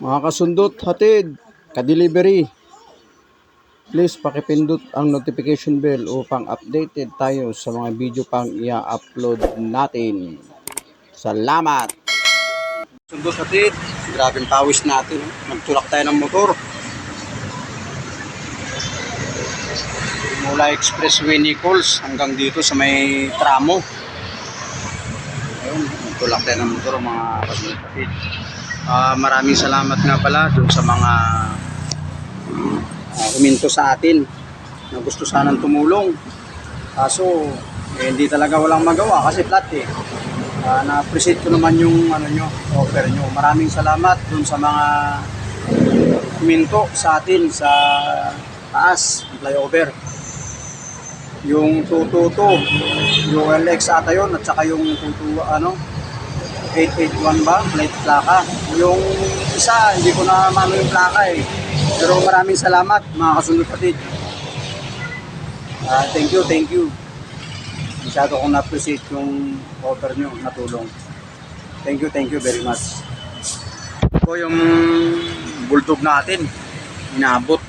Mga kasundot, hatid, ka-delivery. Please pakipindot ang notification bell upang updated tayo sa mga video pang i-upload natin. Salamat! Sundot, hatid, grabing pawis natin. Nagtulak tayo ng motor. Mula Expressway Nichols hanggang dito sa may tramo. Ayun, nagtulak tayo ng motor mga kasundot, hatid. Maraming salamat nga pala dun sa mga huminto sa atin na gusto sanang tumulong, kaso hindi talaga walang magawa kasi flat na-appreciate ko naman yung offer nyo. Maraming salamat dun sa mga huminto sa atin sa taas ng flyover, yung 222 yung LX ata yun, at saka yung 881 ba, plate plaka. Yung isa, hindi ko na mano yung plaka pero maraming salamat mga kasundot, hatid. Thank you. Masyado kong na-appreciate yung offer nyo na tulong. Thank you very much. Ito yung bulldog natin, inabot.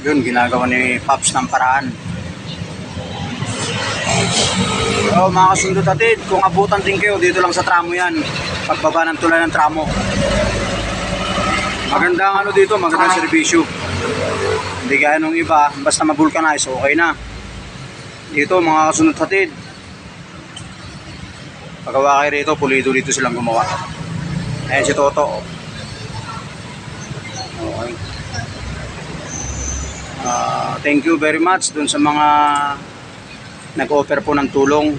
Yun, ginagawa ni Pops ng paraan. So, mga kasundot, hatid, kung abutan din kayo, dito lang sa tramo yan. Pagbaba ng tulay ng tramo. Magandang dito, magandang servisyo. Hindi gaya nung iba, basta ma-vulcanize, okay na. Dito, mga kasundot, hatid, paggawa kayo rito, pulido dito silang gumawa. Ayan si Toto. Okay. Thank you very much dun sa mga nag-offer po ng tulong,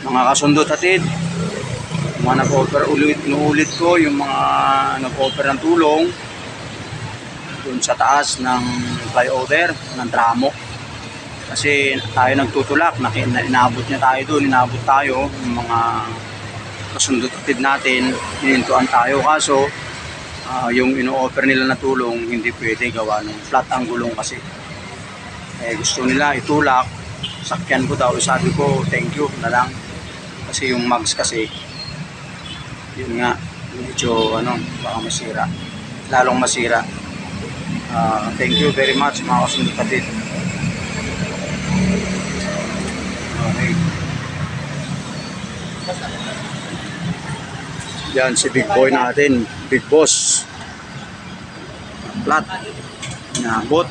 mga kasundot, hatid. Mga nag-offer, ulit ko yung mga nag-offer ng tulong dun sa taas ng flyover ng tramo, kasi tayo nagtutulak, inaabot niya tayo dun, inaabot tayo yung mga kasundot, hatid natin, hinintuan tayo, kaso yung ino-offer nila na tulong hindi pwede gawa ng flat ang gulong kasi. Gusto nila itulak, sakyan ko daw, sabi ko thank you na lang, kasi yung mags kasi yun nga medyo baka masira, lalong masira. Thank you very much mga kasundot, hatid. Okay, yan si big boy natin, big boss, flat inabot.